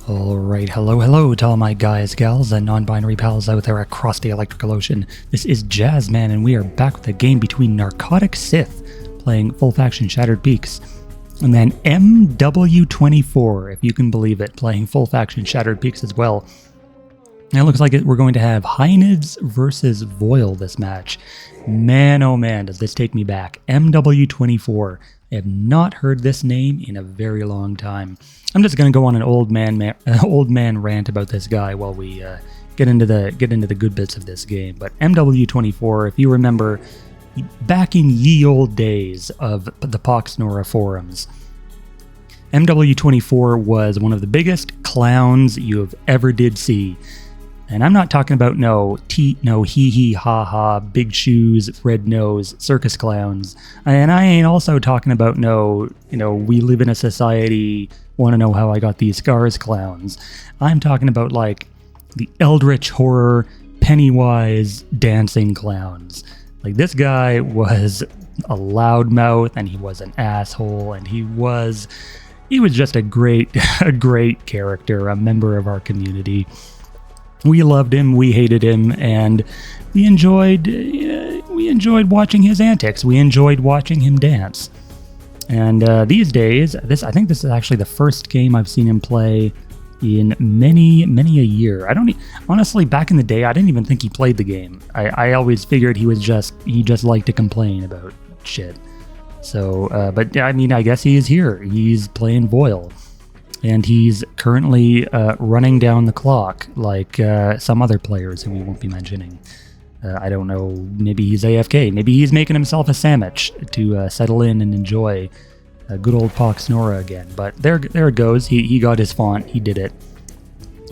Alright, hello to all my guys, gals, and non-binary pals out there across the electrical ocean. This is Jazzman, and we are back with a game between narkotiksith, playing full faction Shattered Peaks, and then MW24, if you can believe it, playing full faction Shattered Peaks as well. Now it looks like we're going to have Hynids versus Voil this match. Man, oh man, does this take me back. MW24. I have not heard this name in a very long time. I'm just going to go on an old man rant about this guy while we get into the good bits of this game. But MW24, if you remember, back in ye old days of the Poxnora forums, MW24 was one of the biggest clowns you have ever did see. And I'm not talking about no hee ha ha, big shoes, red nose, circus clowns. And I ain't also talking about we live in a society, want to know how I got these scars clowns. I'm talking about like the eldritch horror, Pennywise dancing clowns. Like this guy was a loudmouth and he was an asshole and he was just a great character, a member of our community. We loved him, we hated him, and we enjoyed watching his antics. We enjoyed watching him dance. And these days, I think this is actually the first game I've seen him play in many a year. Honestly, back in the day, I didn't even think he played the game. I always figured he just liked to complain about shit. So, but I mean, I guess he is here. He's playing Voil. And he's currently running down the clock like some other players who we won't be mentioning. I don't know, maybe he's AFK. Maybe he's making himself a sandwich to settle in and enjoy good old Poxnora again. But there it goes. He got his font. He did it.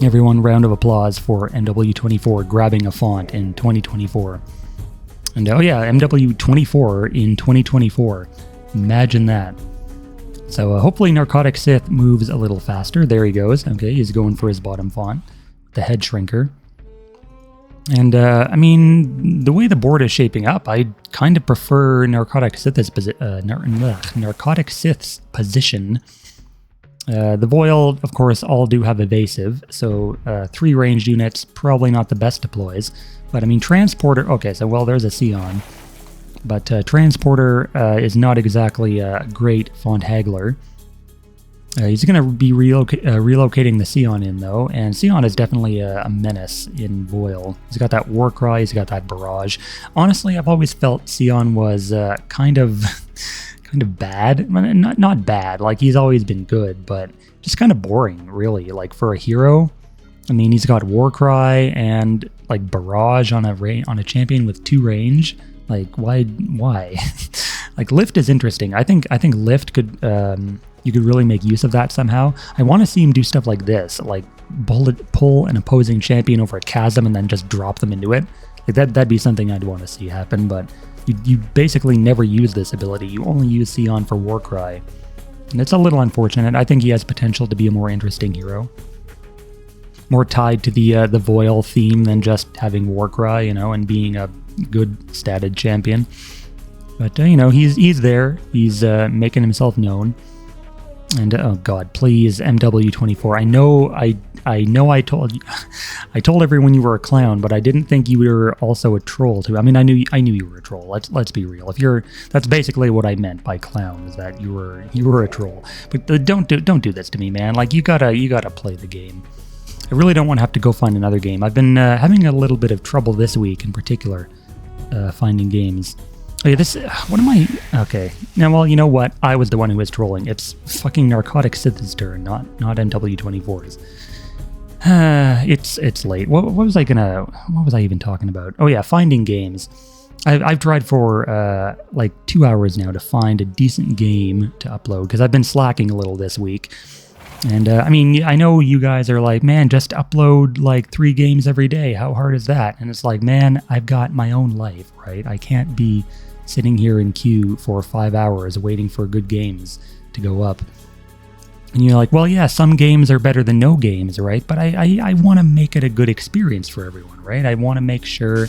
Everyone, round of applause for MW24 grabbing a font in 2024. And oh yeah, MW24 in 2024. Imagine that. So hopefully narkotiksith moves a little faster. There he goes. Okay, he's going for his bottom font, the head shrinker. And I mean, the way the board is shaping up, I kind of prefer narkotiksith's position. The Voil, of course, all do have evasive, so 3 ranged units, probably not the best deploys. But I mean, transporter, okay, so well, there's a Sion. But Transporter is not exactly a great font haggler. He's going to be relocating the Sion in, though, and Sion is definitely a menace in Voil. He's got that war cry, he's got that barrage. Honestly, I've always felt Sion was kind of bad. Not bad, like he's always been good, but just kind of boring, really. Like for a hero, I mean, he's got war cry and like barrage on a champion with 2 range. Like why? Like Lift is interesting. I think Lift could you could really make use of that somehow. I want to see him do stuff like this, like pull an opposing champion over a chasm and then just drop them into it. Like that'd be something I'd want to see happen. But you basically never use this ability. You only use Sion for Warcry, and it's a little unfortunate. I think he has potential to be a more interesting hero, more tied to the Voil theme than just having Warcry, and being a good statted champion. But he's there, he's making himself known. And oh god, please, MW24, I know I told everyone you were a clown, but I didn't think you were also a troll too. I mean, I knew you were a troll. Let's be real. That's basically what I meant by clown, is that you were a troll. But don't do this to me, man. Like you gotta play the game. I really don't want to have to go find another game. I've been having a little bit of trouble this week in particular, finding games. Oh yeah, what am I? Okay. Now, well, you know what? I was the one who was trolling. It's fucking narkotiksith's turn, not MW24's. It's late. What was I even talking about? Oh yeah, finding games. I've tried for like 2 hours now to find a decent game to upload, because I've been slacking a little this week. And I mean, I know you guys are like, man, just upload like 3 games every day. How hard is that? And it's like, man, I've got my own life, right? I can't be sitting here in queue for 5 hours waiting for good games to go up. And you're like, well, yeah, some games are better than no games, right? But I want to make it a good experience for everyone, right? I want to make sure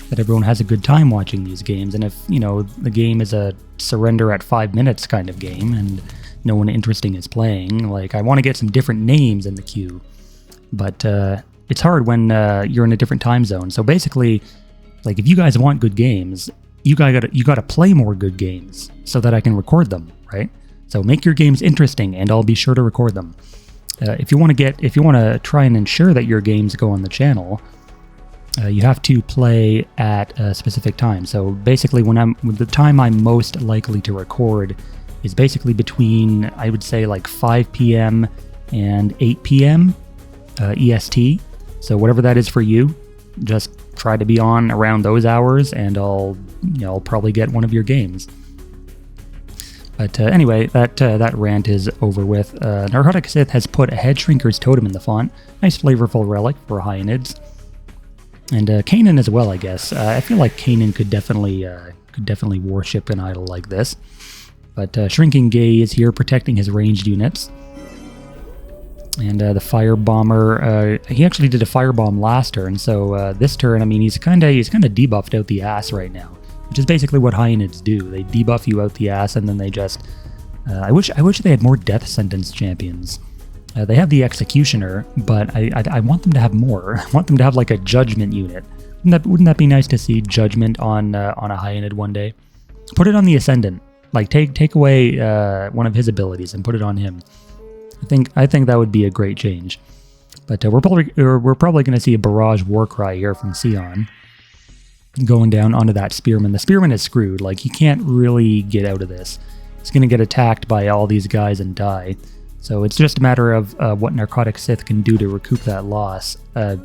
that everyone has a good time watching these games. And if, the game is a surrender at 5 minutes kind of game and no one interesting is playing, like I want to get some different names in the queue. but it's hard when you're in a different time zone. So basically, like if you guys want good games, you gotta play more good games so that I can record them, right? So make your games interesting, and I'll be sure to record them. If you want to try and ensure that your games go on the channel, you have to play at a specific time. So basically, the time I'm most likely to record is basically between, I would say, like 5 p.m. and 8 p.m. EST. So whatever that is for you, just try to be on around those hours, and I'll probably get one of your games. But anyway, that rant is over with. Narkotiksith has put a head shrinker's totem in the font. Nice flavorful relic for Hyenids. And Kanan as well, I guess. I feel like Kanan could definitely worship an idol like this. But Shrinking Gay is here protecting his ranged units. And the Fire Bomber, he actually did a Firebomb last turn, so this turn, I mean, he's kind of debuffed out the ass right now, which is basically what Hyenids do. They debuff you out the ass, and then they just... I wish they had more Death Sentence champions. They have the Executioner, but I want them to have more. I want them to have like a Judgment unit. Wouldn't that be nice to see Judgment on a Hyenid one day? Put it on the Ascendant. Like take away one of his abilities and put it on him. I think that would be a great change. But we're probably going to see a Barrage Warcry here from Sion going down onto that Spearman. The Spearman is screwed. Like, he can't really get out of this. He's going to get attacked by all these guys and die. So it's just a matter of what Narkotiksith can do to recoup that loss. Oh,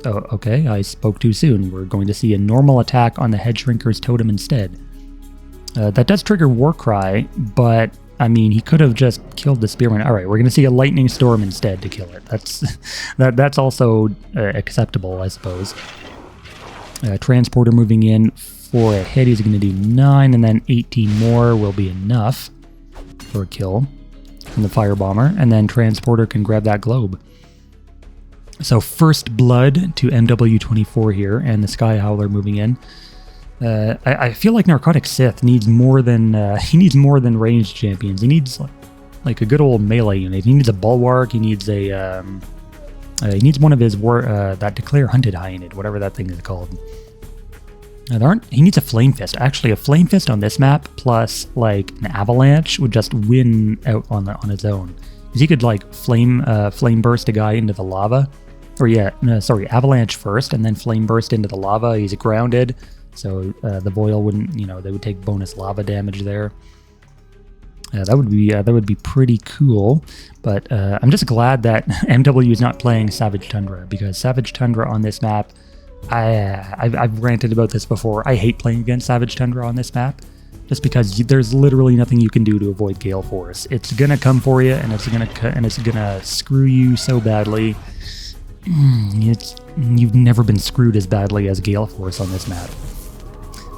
okay, I spoke too soon. We're going to see a normal attack on the Head Shrinker's Totem instead. That does trigger Warcry, but... I mean, he could have just killed the Spearman. All right, we're going to see a Lightning Storm instead to kill it. That's also acceptable, I suppose. Transporter moving in for a hit. He's going to do 9, and then 18 more will be enough for a kill from the Fire Bomber. And then Transporter can grab that globe. So first blood to MW24 here, and the Sky Howler moving in. I feel like Narkotiksith needs more than ranged champions. He needs like a good old melee unit. He needs a Bulwark. He needs he needs one of his that Declare Hunted Hyenid, whatever that thing is called. He needs a Flame Fist. Actually, a Flame Fist on this map plus like an Avalanche would just win out on its own. Because he could like flame burst a guy into the lava, or Avalanche first and then Flame Burst into the lava. He's grounded. So the Voil wouldn't, they would take bonus lava damage there. That would be pretty cool. But I'm just glad that MW is not playing Savage Tundra, because Savage Tundra on this map, I've ranted about this before. I hate playing against Savage Tundra on this map, just because there's literally nothing you can do to avoid Gale Force. It's gonna come for you, and it's gonna screw you so badly. You've never been screwed as badly as Gale Force on this map.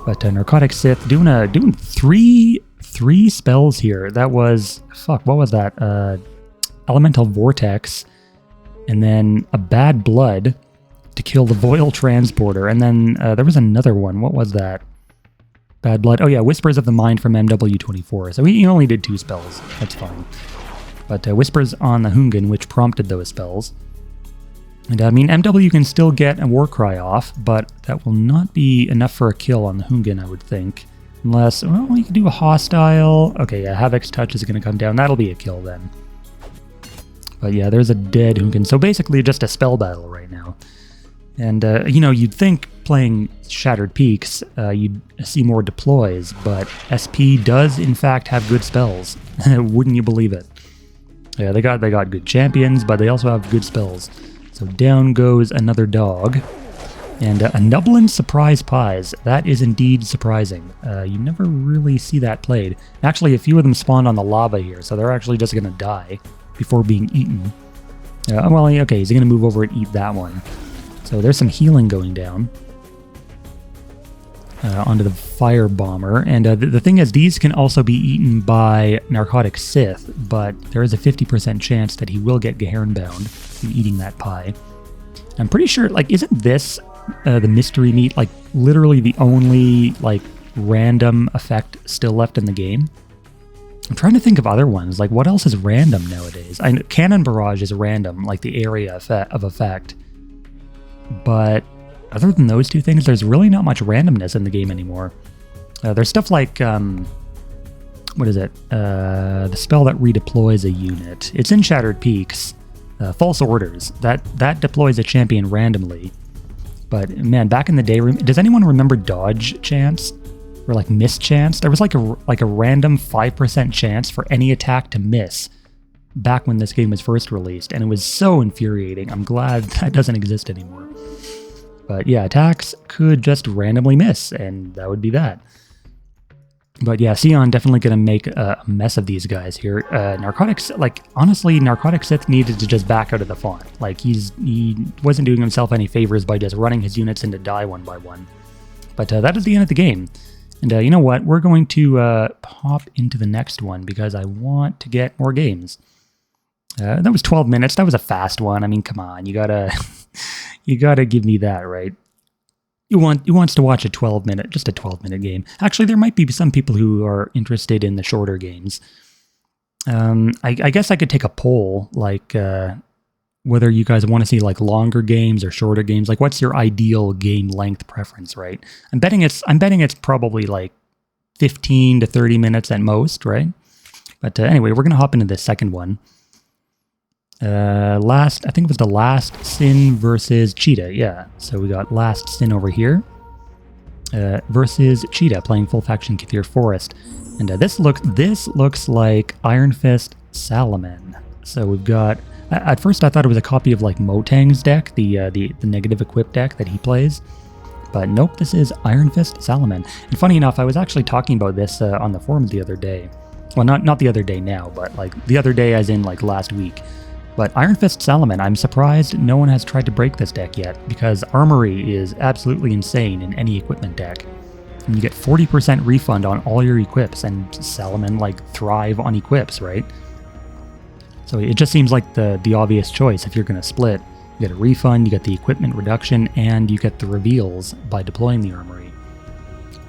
But Narkotiksith doing three spells here. That was, what was that? Elemental Vortex, and then a Bad Blood to kill the Voil Transporter, and then there was another one. What was that? Bad Blood. Oh yeah, Whispers of the Mind from MW24. So he only did 2 spells. That's fine. But Whispers on the Hungan, which prompted those spells. And I mean, MW can still get a Warcry off, but that will not be enough for a kill on the Hungan, I would think. Unless, well, you can do a Hostile. Okay, yeah, Havoc's Touch is going to come down. That'll be a kill then. But yeah, there's a dead Hungan. So basically just a spell battle right now. And, you'd think playing Shattered Peaks, you'd see more deploys, but SP does in fact have good spells. Wouldn't you believe it? Yeah, they got good champions, but they also have good spells. So down goes another dog. And a Nublin Surprise Pies. That is indeed surprising. You never really see that played. Actually, a few of them spawned on the lava here, so they're actually just going to die before being eaten. Well, okay, he's going to move over and eat that one. So there's some healing going down onto the Fire Bomber. And the thing is, these can also be eaten by Narkotiksith, but there is a 50% chance that he will get Gehern bound from eating that pie. I'm pretty sure, like, isn't this the mystery meat, like, literally the only, like, random effect still left in the game? I'm trying to think of other ones. Like, what else is random nowadays? I know Cannon Barrage is random, like the area of effect. But other than those two things, there's really not much randomness in the game anymore. There's stuff like, what is it? The spell that redeploys a unit. It's in Shattered Peaks. False Orders. That deploys a champion randomly. But man, back in the day, does anyone remember dodge chance? Or like miss chance? There was like a random 5% chance for any attack to miss back when this game was first released, and it was so infuriating. I'm glad that doesn't exist anymore. But yeah, attacks could just randomly miss, and that would be that. But yeah, Sion definitely gonna make a mess of these guys here. Honestly, narkotiksith needed to just back out of the font. Like, he wasn't doing himself any favors by just running his units into die one by one. But that is the end of the game. And you know what? We're going to pop into the next one because I want to get more games. That was 12 minutes. That was a fast one. I mean, come on, you gotta you gotta give me that, right? You wants to watch a 12-minute game. Actually, there might be some people who are interested in the shorter games. I guess I could take a poll, like whether you guys want to see like longer games or shorter games. Like, what's your ideal game length preference, right? I'm betting it's probably like 15 to 30 minutes at most, right? But anyway, we're gonna hop into the second one. I think it was the Last Sin versus Cheetah. Yeah, so we got Last Sin over here versus Cheetah playing full faction Kathir Forest, and this looks like Iron Fist Salaman. So we've got. At first, I thought it was a copy of like Motang's deck, the negative equip deck that he plays, but nope, this is Iron Fist Salaman. And funny enough, I was actually talking about this on the forum the other day. Well, not the other day now, but like the other day, as in like last week. But Iron Fist Salaman, I'm surprised no one has tried to break this deck yet, because Armory is absolutely insane in any equipment deck. And you get 40% refund on all your equips, and Salaman like thrive on equips, right? So it just seems like the obvious choice. If you're going to split, you get a refund, you get the equipment reduction, and you get the reveals by deploying the Armory.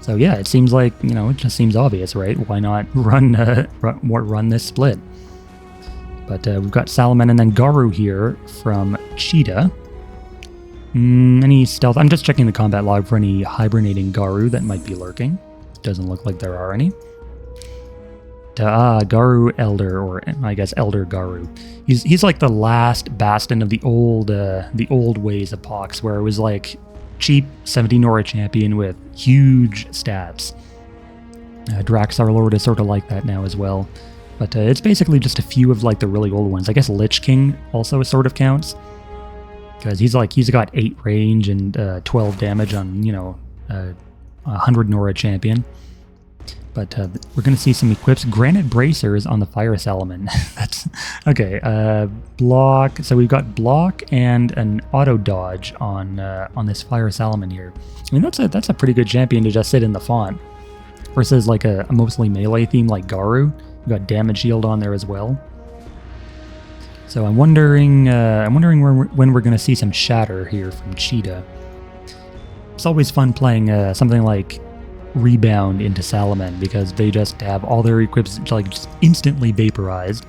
So yeah, it seems like, it just seems obvious, right? Why not run this split? But we've got Salaman and then Garu here from Cheetah. Any stealth? I'm just checking the combat log for any hibernating Garu that might be lurking. Doesn't look like there are any. Garu Elder, or I guess Elder Garu. He's like the last bastion of the old ways of Pox, where it was like cheap 70 Nora champion with huge stats. Draxar Lord is sort of like that now as well, but it's basically just a few of like the really old ones. I guess Lich King also sort of counts, because he's got 8 range and 12 damage on 100 Nora champion. But we're going to see some equips. Granite Bracers on the Fire Salaman. That's okay. Block. So we've got block and an auto dodge on this Fire Salaman here. I mean, that's a pretty good champion to just sit in the font versus like a mostly melee theme like Garu. We've got damage shield on there as well. So I'm wondering when we're going to see some shatter here from Cheetah. It's always fun playing something like Rebound into Salaman, because they just have all their equips like just instantly vaporized.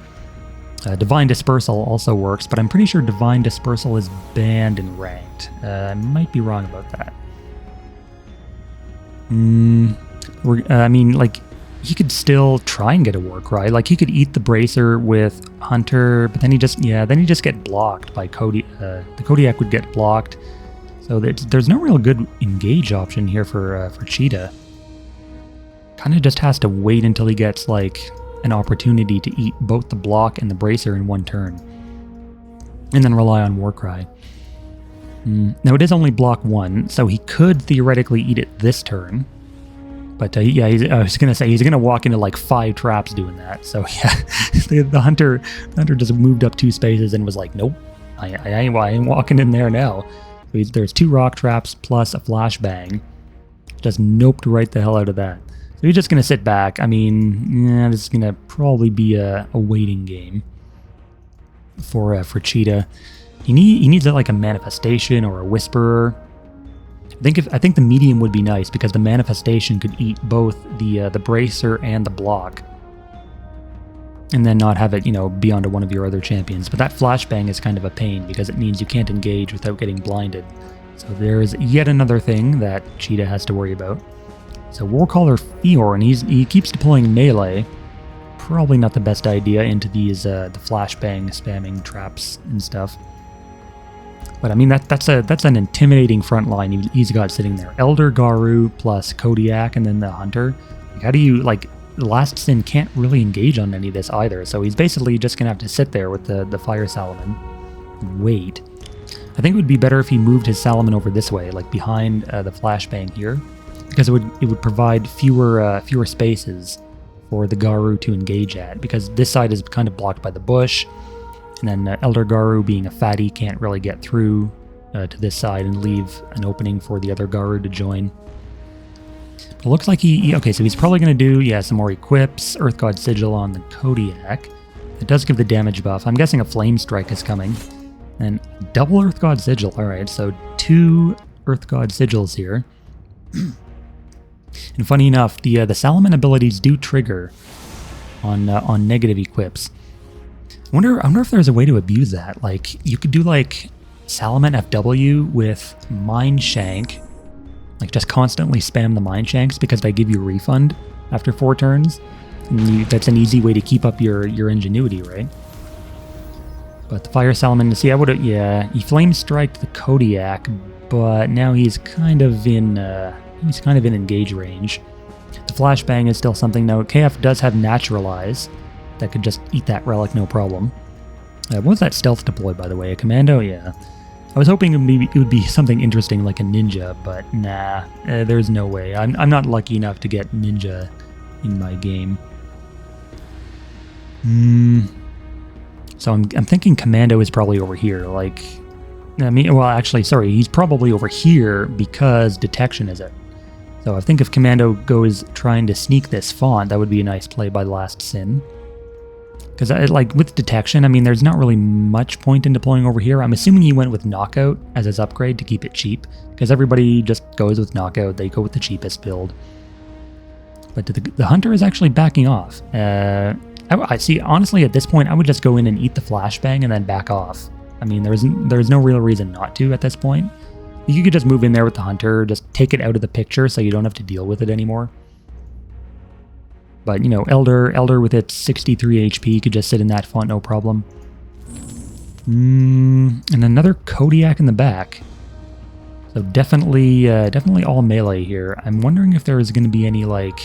Divine Dispersal also works, but I'm pretty sure Divine Dispersal is banned in ranked. I might be wrong about that. I mean, like, he could still try and get a Warcry. Like, he could eat the Bracer with Hunter, but then he just get blocked by Cody. The Kodiak would get blocked, so there's no real good engage option here for Cheetah. Kind of just has to wait until he gets like an opportunity to eat both the block and the Bracer in one turn, and then rely on Warcry. Now it is only block 1, so he could theoretically eat it this turn. But yeah, I was gonna say he's gonna walk into like 5 traps doing that. So yeah, the hunter just moved up 2 spaces and was like, nope, I ain't walking in there now. So there's 2 rock traps plus a flashbang. Just noped right the hell out of that. So he's just going to sit back. I mean, yeah, this is going to probably be a waiting game for Cheetah. He needs like a manifestation or a whisperer. I think the medium would be nice, because the manifestation could eat both the bracer and the block. and then not have it, you know, be onto one of your other champions. But that flashbang is kind of a pain because it means you can't engage without getting blinded. So there's yet another thing that Cheetah has to worry about. So Warcaller Fior, and he keeps deploying melee. Probably not the best idea into these the flashbang spamming traps and stuff. But I mean that's an intimidating front line he's got sitting there. Elder Garu plus Kodiak and then the Hunter. Like, how do you, like, the Last Sin can't really engage on any of this either, so he's basically just gonna have to sit there with the Fire Salaman and wait. I think it would be better if he moved his Salaman over this way, like behind the flashbang here, because it would provide fewer spaces for the Garu to engage at, because this side is kind of blocked by the bush, and then Elder Garu, being a fatty, can't really get through to this side and leave an opening for the other Garu to join. It looks like okay, so he's probably going to do, yeah, some more equips, Earth God Sigil on the Kodiak. It does give the damage buff. I'm guessing a Flame Strike is coming. And double Earth God Sigil. Alright, so 2 Earth God Sigils here. And funny enough, the Salaman abilities do trigger on negative equips. I wonder if there's a way to abuse that. Like, you could do like Salaman FW with Mind Shank. Like, just constantly spam the Mind Shanks because they give you a refund after 4 turns. And that's an easy way to keep up your ingenuity, right? But the Fire Salaman, see, I would have, yeah, he Flame Striked the Kodiak, but now he's kind of in engage range. The Flashbang is still something. Now, KF does have Naturalize that could just eat that relic, no problem. What was that stealth deploy, by the way? A commando? Yeah. I was hoping it would be something interesting like a ninja, but nah, there's no way. I'm not lucky enough to get ninja in my game. So I'm thinking commando is probably over here. Like, I mean, well, actually, sorry, he's probably over here because detection is it. So I think if commando goes trying to sneak this font, that would be a nice play by Last Sin. Because, like, with detection, I mean, there's not really much point in deploying over here. I'm assuming he went with Knockout as his upgrade to keep it cheap, because everybody just goes with Knockout. They go with the cheapest build. But the Hunter is actually backing off. I see, honestly, at this point, I would just go in and eat the flashbang and then back off. I mean, there's no real reason not to at this point. You could just move in there with the Hunter, just take it out of the picture so you don't have to deal with it anymore. But, you know, Elder with its 63 HP could just sit in that font, no problem. And another Kodiak in the back. So definitely all melee here. I'm wondering if there is going to be any, like...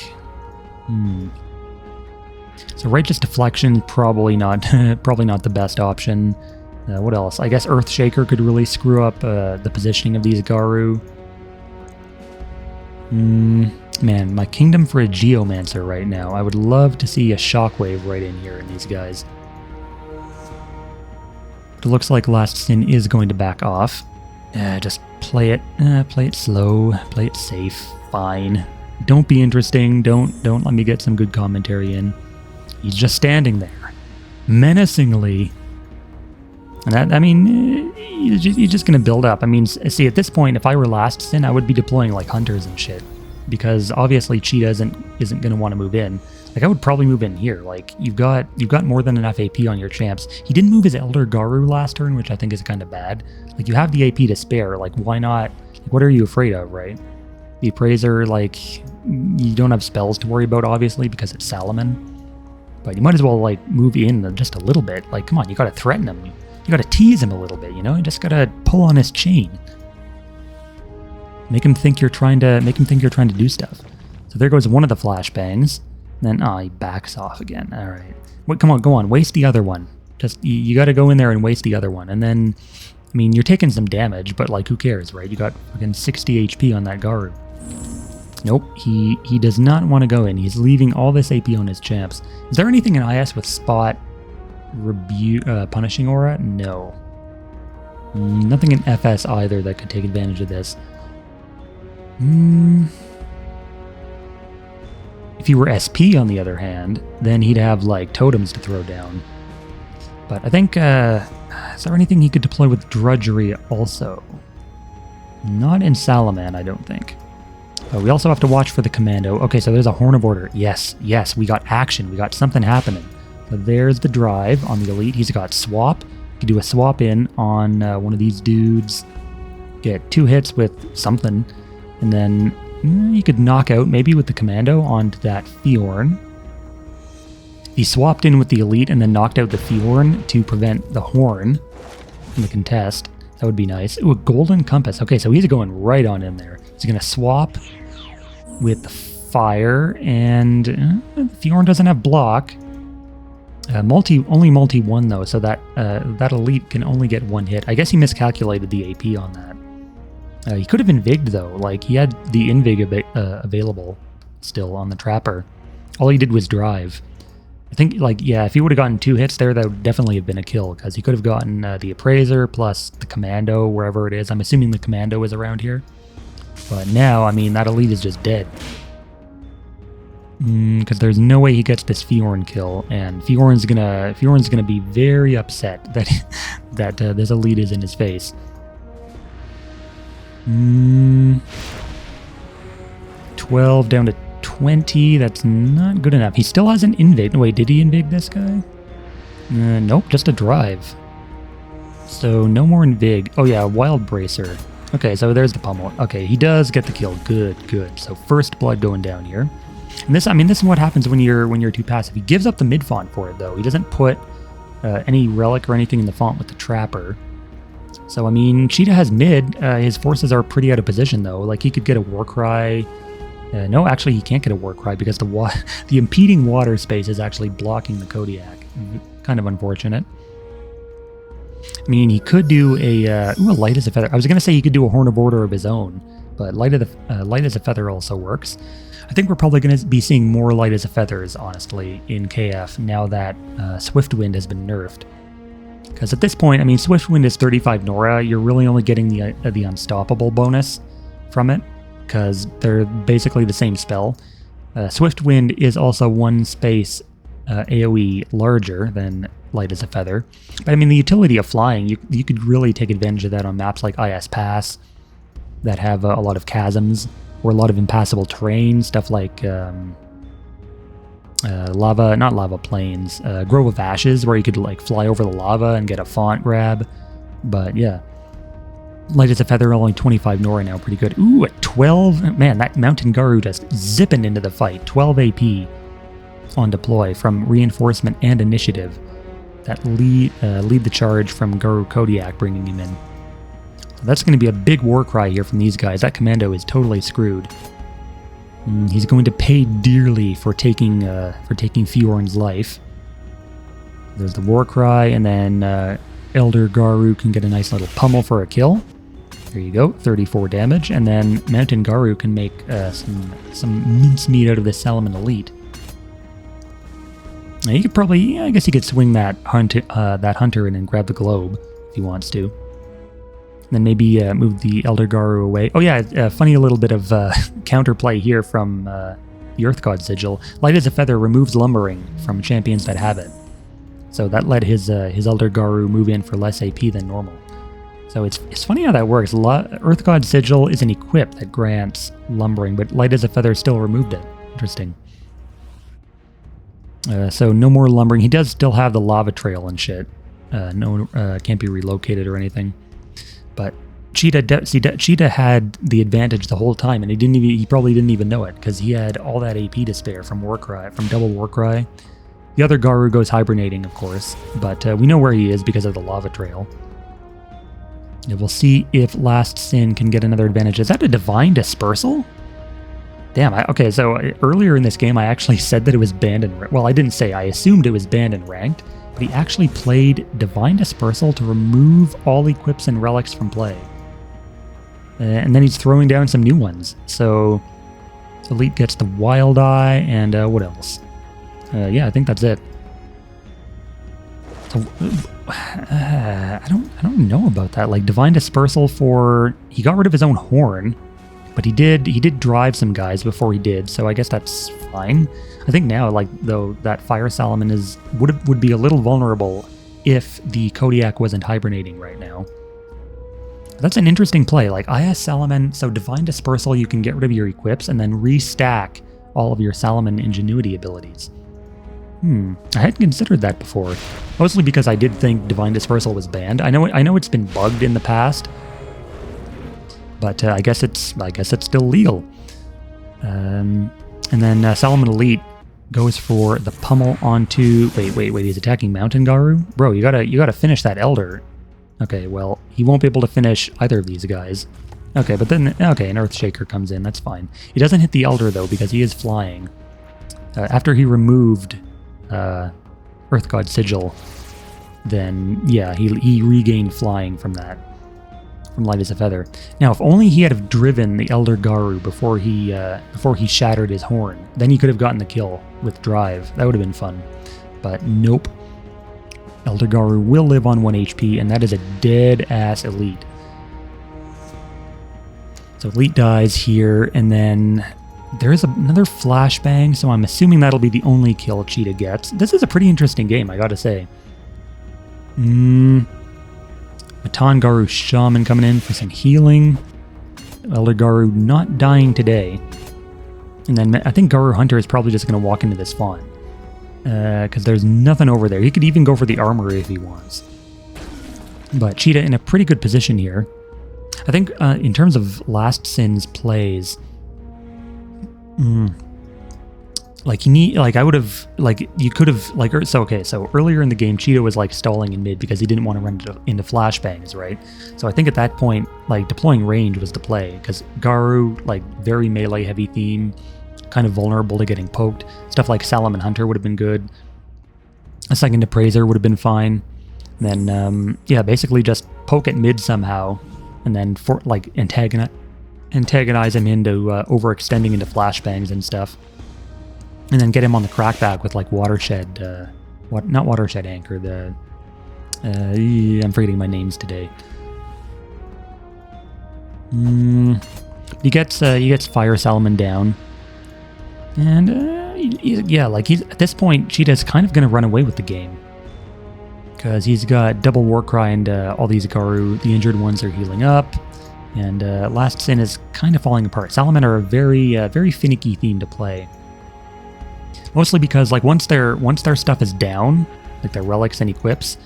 So Righteous Deflection, probably not the best option. What else? I guess Earthshaker could really screw up the positioning of these Garu. Man, my kingdom for a Geomancer right now. I would love to see a Shockwave right in here in these guys. It looks like Last Sin is going to back off. Just play it slow, play it safe, fine. Don't be interesting, don't let me get some good commentary in. He's just standing there, menacingly. And that, I mean, he's just going to build up. I mean, see, at this point, if I were Last Sin, I would be deploying like Hunters and shit. Because obviously Cheetah isn't going to want to move in. Like, I would probably move in here. Like, you've got more than enough AP on your champs. He didn't move his Elder Garu last turn, which I think is kind of bad. Like, you have the AP to spare. Like, why not? Like, what are you afraid of, right? The Appraiser, like, you don't have spells to worry about, obviously, because it's Salaman. But you might as well, like, move in just a little bit. Like, come on, you gotta threaten him. You gotta tease him a little bit, you know? You just gotta pull on his chain. Make him think you're trying to do stuff. So there goes one of the flashbangs. Then he backs off again. All right. Wait, come on, go on. Waste the other one. Just you got to go in there and waste the other one. And then, I mean, you're taking some damage, but like, who cares, right? You got fucking 60 HP on that Garu. Nope, he does not want to go in. He's leaving all this AP on his champs. Is there anything in IS with Spot, Punishing Aura? No. Nothing in FS either that could take advantage of this. If he were SP, on the other hand, then he'd have, like, totems to throw down. But I think, is there anything he could deploy with Drudgery also? Not in Salaman, I don't think. We also have to watch for the Commando. Okay, so there's a Horn of Order. Yes, we got action. We got something happening. So there's the drive on the elite. He's got swap. You can do a swap in on one of these dudes. Get 2 hits with something. And then you could knock out maybe with the commando onto that Fjorn. He swapped in with the elite and then knocked out the Fjorn to prevent the horn in the contest. That would be nice. Ooh, a golden compass. Okay, so he's going right on in there. He's going to swap with fire, and Fjorn doesn't have block. Only multi 1 though, so that that elite can only get 1 hit. I guess he miscalculated the AP on that. He could have inviged though, like he had the invig available still on the trapper. All he did was drive. I think, like, yeah, if he would have gotten 2 hits there, that would definitely have been a kill, because he could have gotten the appraiser plus the commando wherever it is. I'm assuming the commando is around here. But now, I mean, that elite is just dead. Because there's no way he gets this Fjorn kill, and Fjorn's gonna be very upset that that this elite is in his face. 12 down to 20. That's not good enough. He still has an invig. Wait, did he invig this guy? Nope, just a drive. So no more invig. Oh yeah, wild bracer. Okay, so there's the pummel. Okay, he does get the kill. Good, good. So first blood going down here. And this, I mean, this is what happens when you're too passive. He gives up the mid font for it though. He doesn't put any relic or anything in the font with the trapper. So I mean, Cheetah has mid. His forces are pretty out of position though. Like he could get a war cry. No, actually he can't get a war cry because the impeding water space is actually blocking the Kodiak. Kind of unfortunate. I mean, he could do a light as a feather. I was gonna say he could do a horn of order of his own, but light as a feather also works. I think we're probably going to be seeing more light as a feathers, honestly, in KF now that Swift Wind has been nerfed. Because at this point, I mean, Swift Wind is 35 Nora. You're really only getting the Unstoppable bonus from it, because they're basically the same spell. Swift Wind is also 1 space AoE larger than light as a feather. But I mean, the utility of flying, you could really take advantage of that on maps like IS Pass that have a lot of chasms, or a lot of impassable terrain, stuff like not lava plains, Grove of Ashes, where you could like fly over the lava and get a font grab. But yeah, light as a feather, only 25 Nora now, pretty good. Ooh, at 12, man, that Mountain Garu just zipping into the fight. 12 AP on deploy from reinforcement and initiative. That lead the charge from Garu Kodiak, bringing him in. That's going to be a big war cry here from these guys. That commando is totally screwed. He's going to pay dearly for taking Fjorn's life. There's the war cry, and then Elder Garu can get a nice little pummel for a kill. There you go, 34 damage, and then Mountain Garu can make some mincemeat out of this Salaman Elite. Now you could probably, I guess he could swing that hunter in and grab the globe if he wants to. Then maybe move the Elder Garu away. Oh yeah, funny little bit of counterplay here from the Earth God Sigil. Light as a feather removes lumbering from champions that have it. So that let his Elder Garu move in for less AP than normal. So it's funny how that works. Earth God Sigil is an equip that grants lumbering, but Light as a Feather still removed it. Interesting. So no more lumbering. He does still have the lava trail and shit. Can't be relocated or anything. But Cheetah had the advantage the whole time, and he probably didn't even know it, because he had all that AP to spare from double Warcry. The other Garu goes hibernating, of course, but we know where he is because of the lava trail. And we'll see if Last Sin can get another advantage. Is that a Divine Dispersal? Damn, okay, so earlier in this game I actually said that it was banned and... Well, I didn't say, I assumed it was banned and ranked. But he actually played Divine Dispersal to remove all equips and relics from play. And then he's throwing down some new ones. So Elite gets the Wild Eye, and what else? Yeah, I think that's it. So I don't know about that. Like Divine Dispersal he got rid of his own horn, but he did drive some guys before he did. So I guess that's fine. I think now, like, though, that Fire Salaman would be a little vulnerable if the Kodiak wasn't hibernating right now. That's an interesting play. Like, IS Salaman, so Divine Dispersal, you can get rid of your equips and then restack all of your Salaman Ingenuity abilities. I hadn't considered that before. Mostly because I did think Divine Dispersal was banned. I know it's been bugged in the past, but I guess it's still legal. And then Salomon Elite goes for the pummel onto. Wait. He's attacking Mountain Garu, bro. You gotta finish that Elder. Okay, well he won't be able to finish either of these guys. Okay, but then an Earthshaker comes in. That's fine. He doesn't hit the Elder though because he is flying. After he removed Earth God Sigil, then yeah, he regained flying from that, from Light as a Feather. Now, if only he had have driven the Elder Garu before he shattered his horn, then he could have gotten the kill with Drive. That would have been fun, but nope. Elder Garu will live on 1 HP, and that is a dead-ass Elite. So Elite dies here, and then there is another flashbang, so I'm assuming that'll be the only kill Cheetah gets. This is a pretty interesting game, I gotta say. Matan Garu Shaman coming in for some healing. Elder Garu not dying today. And then I think Garu Hunter is probably just going to walk into this fawn. Because there's nothing over there. He could even go for the armory if he wants. But Cheetah in a pretty good position here. I think in terms of Last Sin's plays, I would have, you could have, so earlier in the game, Cheetah was stalling in mid because he didn't want to run into flashbangs, right? So I think at that point, deploying range was the play, because Garu, very melee heavy theme, kind of vulnerable to getting poked. Stuff like Salomon Hunter would have been good. A second Appraiser would have been fine. Then, basically just poke at mid somehow, and then antagonize him into overextending into flashbangs and stuff. And then get him on the crackback with Watershed, not Watershed Anchor, I'm forgetting my names today. He gets Fire Salomon down. And, he's at this point, Cheetah's kind of going to run away with the game. Because he's got double Warcry and all these Garu, the injured ones are healing up. And Last Sin is kind of falling apart. Salomon are a very finicky theme to play. Mostly because once their stuff is down, their relics and equips,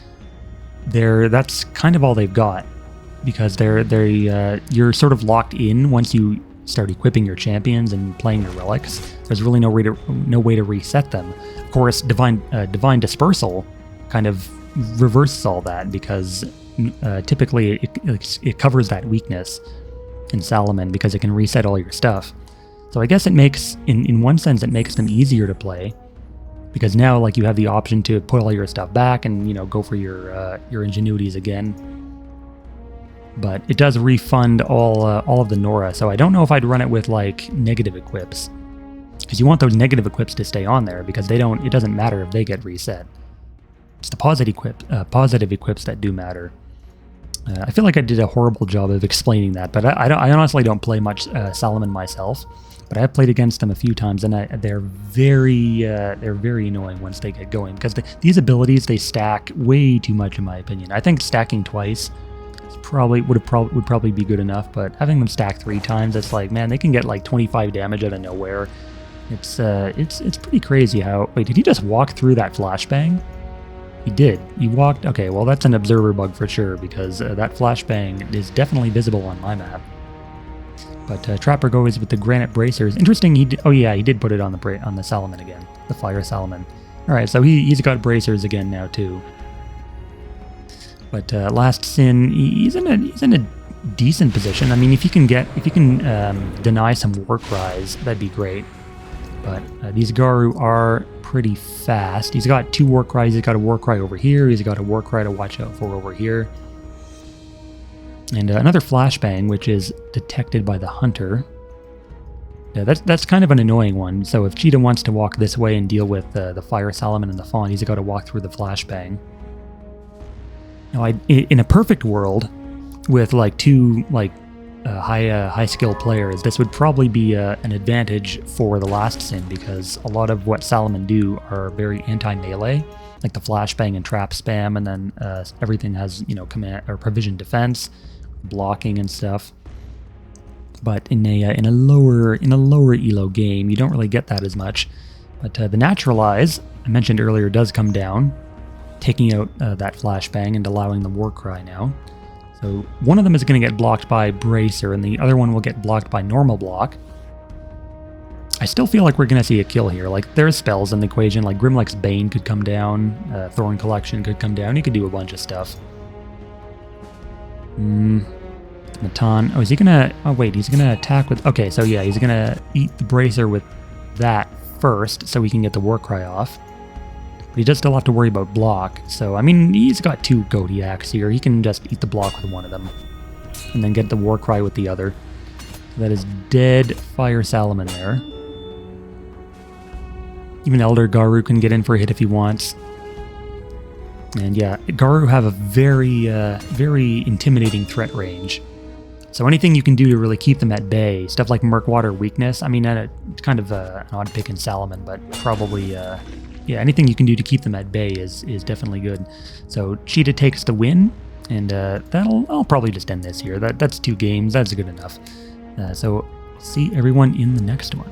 that's kind of all they've got. Because you're sort of locked in once you start equipping your champions and playing your relics. There's really no way to reset them. Of course, Divine Dispersal kind of reverses all that, because typically it covers that weakness in Salomon because it can reset all your stuff. So I guess it makes, in one sense, it makes them easier to play, because now you have the option to put all your stuff back and go for your ingenuities again. But it does refund all of the Nora, so I don't know if I'd run it with negative equips, because you want those negative equips to stay on there, because it doesn't matter if they get reset. It's the positive equips that do matter. I feel like I did a horrible job of explaining that, but I honestly don't play much Salomon myself. But I have played against them a few times, and they're very annoying once they get going, because these abilities, they stack way too much in my opinion. I think stacking twice would probably be good enough, but having them stack 3 times, it's man, they can get 25 damage out of nowhere. It's pretty crazy how. Wait, did he just walk through that flashbang? He did. He walked. Okay, well that's an observer bug for sure, because that flashbang is definitely visible on my map. But Trapper goes with the Granite Bracers. Interesting. He did put it on the Salomon again, the Fire Salomon. All right, so he's got Bracers again now too. But Last Sin, he's in a decent position. I mean, if you can deny some Warcries, that'd be great. But these Garu are pretty fast. He's got 2 Warcries. He's got a Warcry over here. He's got a Warcry to watch out for over here. And another flashbang, which is detected by the Hunter. Yeah, that's kind of an annoying one. So if Cheetah wants to walk this way and deal with the Fire Salomon and the Fawn, he's got to walk through the flashbang. Now, in a perfect world, with 2 high skill players, this would probably be an advantage for the Last Sin, because a lot of what Salomon do are very anti-melee, like the flashbang and trap spam, and then everything has command or provision defense, blocking and stuff. But in a lower elo game, you don't really get that as much. But the Naturalize, I mentioned earlier does come down, taking out that flashbang and allowing the war cry now. So one of them is going to get blocked by Bracer, and the other one will get blocked by normal block. I still feel like we're going to see a kill here. Like, there's spells in the equation, like Grimlock's Bane could come down, Thorn Collection could come down, he could do a bunch of stuff. Matan. Oh, is he going to... Oh, wait, he's going to attack with... Okay, so yeah, he's going to eat the Bracer with that first, so we can get the war cry off. But he does still have to worry about block, so, I mean, he's got 2 Godiacs here. He can just eat the block with one of them, and then get the war cry with the other. So that is dead Fire Salaman there. Even Elder Garu can get in for a hit if he wants. And yeah, Garu have a very, very intimidating threat range. So anything you can do to really keep them at bay, stuff like Murkwater Weakness, I mean, it's kind of an odd pick in Salaman, but probably, yeah, anything you can do to keep them at bay is definitely good. So Cheetah takes the win, and I'll probably just end this here. That's 2 games, that's good enough. So see everyone in the next one.